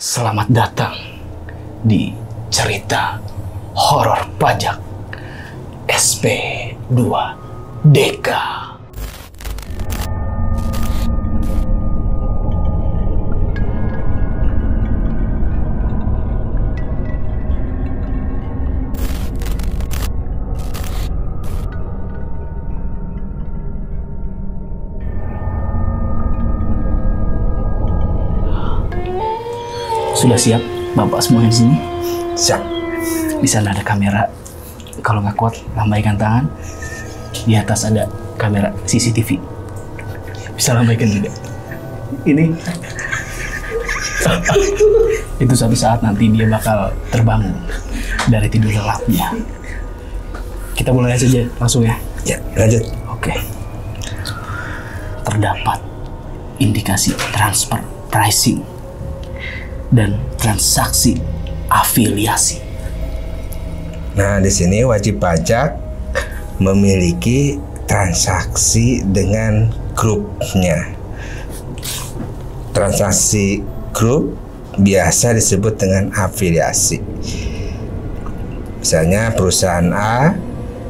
Selamat datang di cerita horor pajak SP2 Deka. Sudah siap Bapak semua di sini? Siap. Di sana ada kamera. Kalau nggak kuat, lambaikan tangan. Di atas ada kamera CCTV. Bisa lambaikan juga. Ini. Itu suatu saat nanti dia bakal terbangun dari tidur lelapnya. Kita mulai saja langsung ya. Ya, lanjut. Oke. Terdapat indikasi transfer pricing dan transaksi afiliasi. Nah, di sini wajib pajak memiliki transaksi dengan grupnya. Transaksi grup biasa disebut dengan afiliasi. Misalnya perusahaan A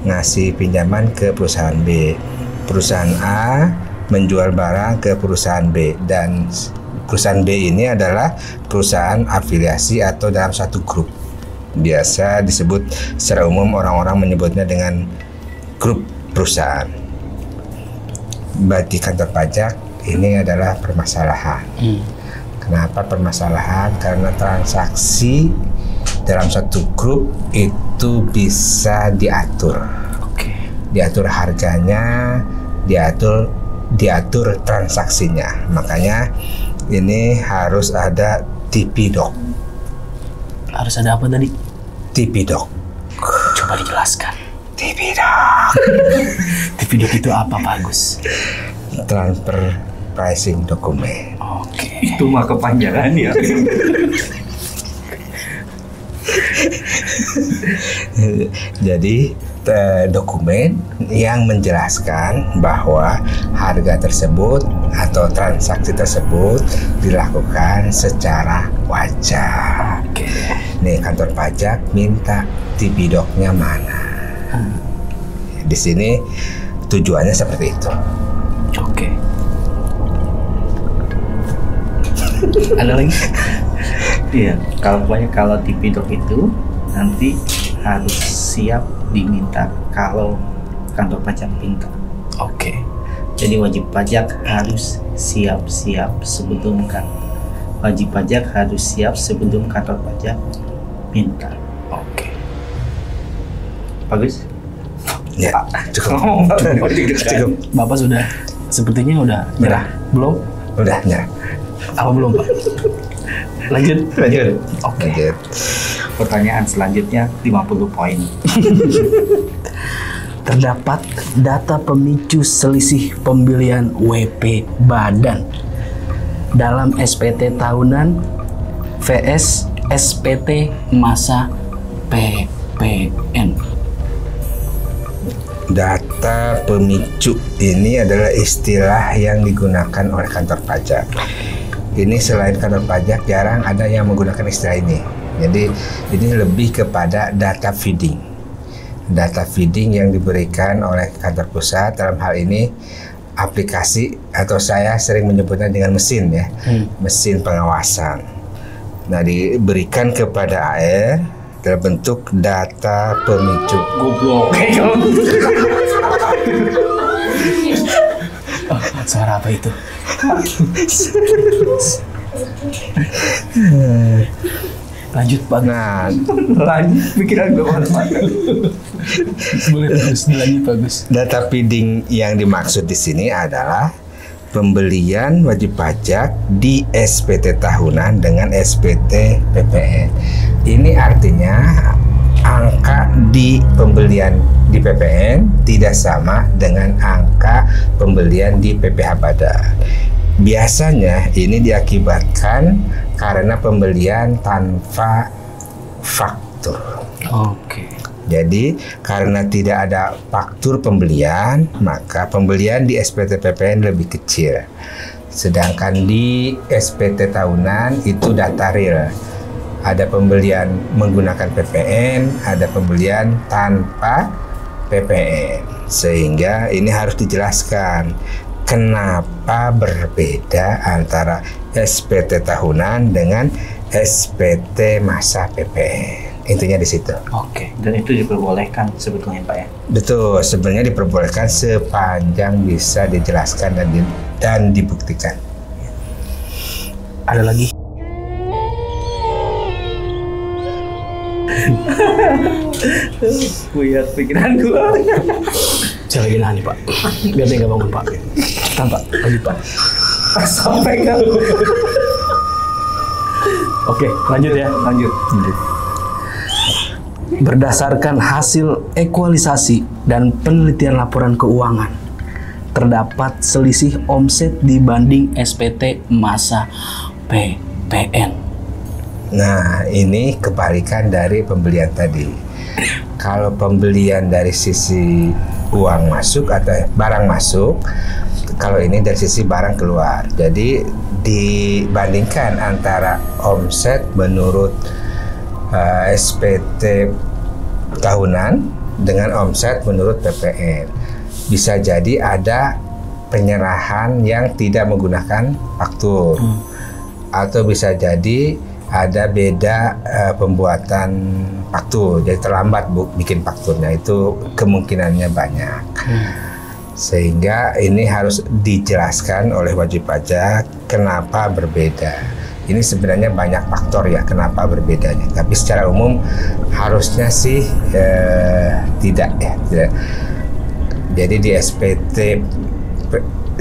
ngasih pinjaman ke perusahaan B. Perusahaan A menjual barang ke perusahaan B, dan perusahaan B ini adalah perusahaan afiliasi atau dalam satu grup. Biasa disebut secara umum orang-orang menyebutnya dengan grup perusahaan. Bagi kantor pajak ini adalah permasalahan. Kenapa permasalahan? Karena transaksi dalam satu grup itu bisa diatur. Diatur harganya, diatur transaksinya. Makanya ini harus ada TP-Doc. Harus ada apa tadi? TP-Doc. Coba dijelaskan. TP-Doc. TP-Doc itu apa, Pak Agus? Transfer pricing dokumen. Oke. Itu mah kepanjangan ya. Jadi dokumen yang menjelaskan bahwa harga tersebut atau transaksi tersebut dilakukan secara wajar. Oke. Nih, kantor pajak minta TP-Doc-nya mana? Di sini tujuannya seperti itu. Oke. Ada lagi? Iya, kalau TP-Doc itu nanti harus siap diminta kalau kantor pajak minta. Oke. Jadi wajib pajak harus siap-siap sebelum kantor pajak minta. Oke. Bagus? Ya, cukup. Cukup. Bapak sudah sepertinya udah nyerah. Belum? Udah nyerah. Apa belum, Pak? Lanjut. Oke. Lanjut. Pertanyaan selanjutnya 50 poin. Terdapat data pemicu selisih pembelian WP badan dalam SPT tahunan vs SPT masa PPN. Data pemicu ini adalah istilah yang digunakan oleh kantor pajak. Ini selain kantor pajak jarang ada yang menggunakan istilah ini. Jadi ini lebih kepada data feeding. Data feeding yang diberikan oleh kantor pusat, dalam hal ini aplikasi, atau saya sering menyebutnya dengan mesin ya. Mesin pengawasan. Nah, diberikan kepada AR dalam bentuk data pemicu. Goblok. Suara apa itu? Lanjut, Pak. Nah, Lanjut, pikiran gue mana-mana. Boleh terus dilanjut, bagus. data feeding yang dimaksud di sini adalah pembelian wajib pajak di SPT tahunan dengan SPT PPN. Ini artinya angka di pembelian di PPN tidak sama dengan angka pembelian di PPh Badan. Biasanya ini diakibatkan karena pembelian tanpa faktur. Oke. Jadi karena tidak ada faktur pembelian, maka pembelian di SPT PPN lebih kecil. Sedangkan di SPT tahunan itu data real. Ada pembelian menggunakan PPN, ada pembelian tanpa PPN. Sehingga ini harus dijelaskan kenapa berbeda antara SPT tahunan dengan SPT masa PPN. Intinya di situ. Oke. Dan itu diperbolehkan sebetulnya Pak ya? Betul, sebenarnya diperbolehkan sepanjang bisa dijelaskan dan dibuktikan. Ada lagi? Buyar pikiran gua. Saya lagi nahan nih Pak. Biar dia nggak bangun Pak. Cepetan Pak, lanjut Pak. Sampai kan. Oke, lanjut ya. Lanjut. Berdasarkan hasil ekualisasi dan penelitian laporan keuangan, terdapat selisih omset dibanding SPT masa PPN. Nah, ini kebalikan dari pembelian tadi. Kalau pembelian dari sisi uang masuk atau barang masuk, kalau ini dari sisi barang keluar. Jadi dibandingkan antara omset menurut SPT tahunan dengan omset menurut PPN. Bisa jadi ada penyerahan yang tidak menggunakan faktur, atau bisa jadi ada beda pembuatan faktur, jadi terlambat bikin fakturnya, itu kemungkinannya banyak. Sehingga ini harus dijelaskan oleh wajib pajak kenapa berbeda. Ini sebenarnya banyak faktor ya kenapa berbedanya, tapi secara umum harusnya sih tidak ya. Tidak. Jadi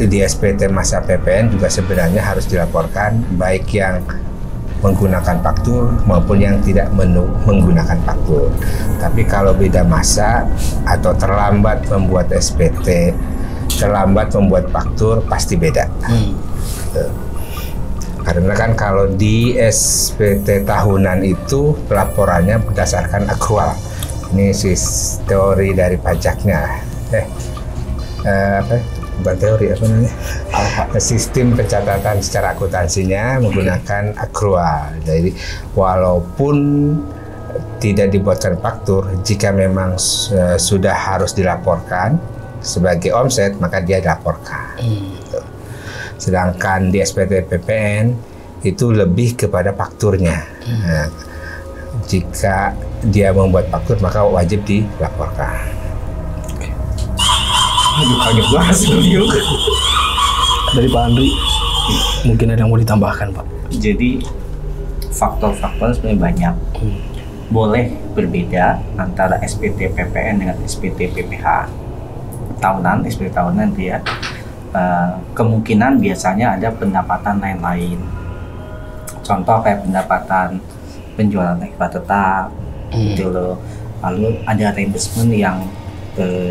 di SPT masa PPN juga sebenarnya harus dilaporkan, baik yang menggunakan faktur maupun yang tidak menggunakan faktur. Tapi kalau beda masa atau terlambat membuat SPT, terlambat membuat faktur, pasti beda. Karena kan kalau di SPT tahunan itu laporannya berdasarkan akrual. Ini teori dari pajaknya. Bukan teori, apa namanya? Sistem pencatatan secara akuntansinya menggunakan akrual. Jadi walaupun tidak dibuatkan faktur, jika memang sudah harus dilaporkan sebagai omset, maka dia dilaporkan. Sedangkan di SPT PPN itu lebih kepada fakturnya. Nah, jika dia membuat faktur, maka wajib dilaporkan. Aduh, kaget banget studio. Dari Pak Andri, mungkin ada yang mau ditambahkan Pak? Jadi faktor-faktor sebenarnya banyak. Boleh berbeda antara SPT PPN dengan SPT PPH tahunan. SPT tahunan dia kemungkinan biasanya ada pendapatan lain-lain. Contoh kayak pendapatan penjualan ekspor tetap, gitu loh. Lalu ada reimbursement yang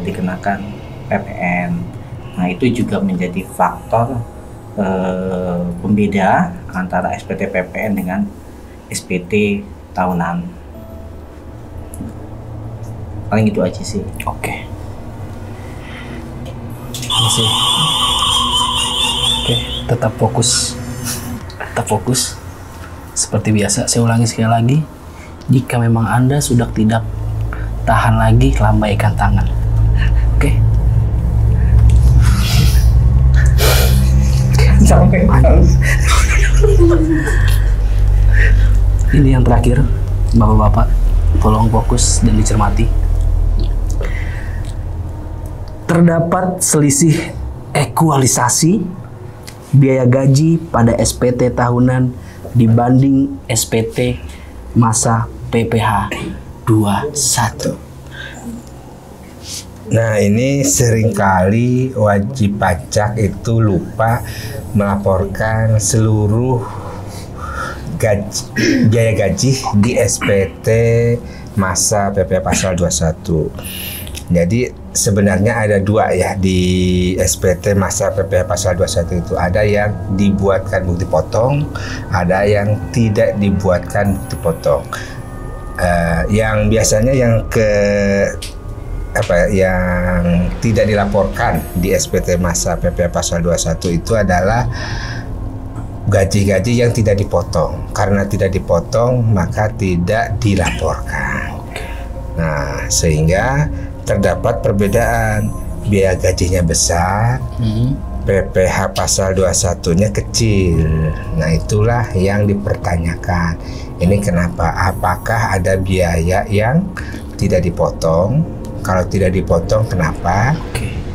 dikenakan PPN. Nah, itu juga menjadi faktor pembeda antara SPT PPN dengan SPT tahunan. Paling itu aja sih. Oke. Masih. Oke, tetap fokus. Tetap fokus. Seperti biasa, saya ulangi sekali lagi. Jika memang Anda sudah tidak tahan lagi, lambaikan tangan. Oke. Sampai Ini yang terakhir, Bapak-bapak, tolong fokus dan dicermati. Terdapat selisih ekualisasi biaya gaji pada SPT tahunan dibanding SPT masa PPH 21. Nah, ini seringkali wajib pajak itu lupa melaporkan seluruh biaya gaji di SPT masa PPH pasal 21. Jadi sebenarnya ada dua ya di SPT masa PPH pasal 21 itu. Ada yang dibuatkan bukti potong, ada yang tidak dibuatkan bukti potong. Yang biasanya yang yang tidak dilaporkan di SPT Masa PPh Pasal 21 itu adalah gaji-gaji yang tidak dipotong. Karena tidak dipotong maka tidak dilaporkan. Nah, sehingga terdapat perbedaan. Biaya gajinya besar, PPh Pasal 21-nya kecil. Nah, itulah yang dipertanyakan. Ini kenapa? Apakah ada biaya yang tidak dipotong? Kalau tidak dipotong, kenapa?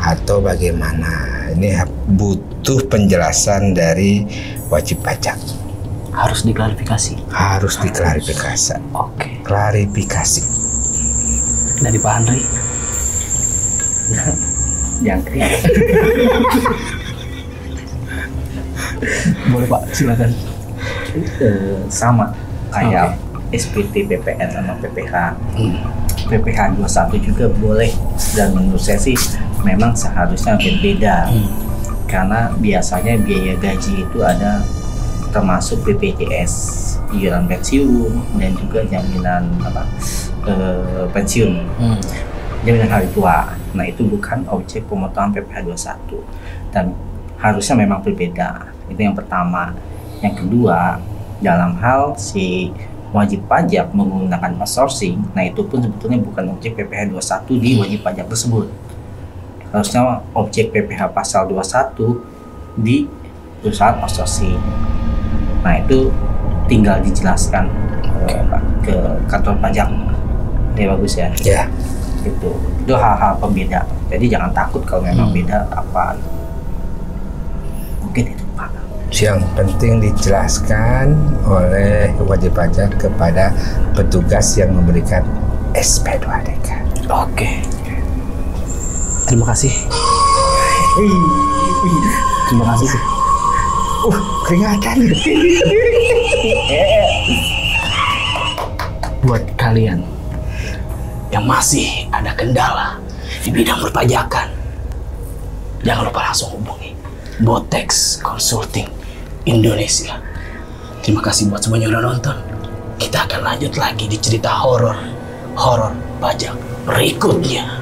Atau bagaimana? Ini butuh penjelasan dari wajib pajak. Harus diklarifikasi. Harus diklarifikasi. Klarifikasi. Dari Pak Andri. Jangkrik. Boleh Pak, silakan. Sama kayak SPT PPN sama PPh. PPh 21 juga boleh, dan menurut saya sih memang seharusnya berbeda. Karena biasanya biaya gaji itu ada termasuk BPJS, iuran pensiun, dan juga jaminan pensiun. Jaminan hari tua. Nah, itu bukan objek pemotongan PPh 21 dan harusnya memang berbeda. Itu yang pertama. Yang kedua, dalam hal si wajib pajak menggunakan outsourcing, nah itu pun sebetulnya bukan objek PPh 21 di wajib pajak tersebut. Harusnya objek PPh Pasal 21 di perusahaan outsourcing. Nah, itu tinggal dijelaskan ke kantor pajak. Ya, bagus ya. Ya. Itu hal-hal pembeda. Jadi jangan takut kalau memang beda apa. Mungkin itu Pak. Yang penting dijelaskan oleh wajib pajak kepada petugas yang memberikan SP2DK. Terima kasih. Terima kasih. Keringatan. Buat kalian yang masih ada kendala di bidang perpajakan, jangan lupa langsung hubungi Botex Consulting Indonesia. Terima kasih buat semuanya yang udah nonton. Kita akan lanjut lagi di cerita horor pajak berikutnya.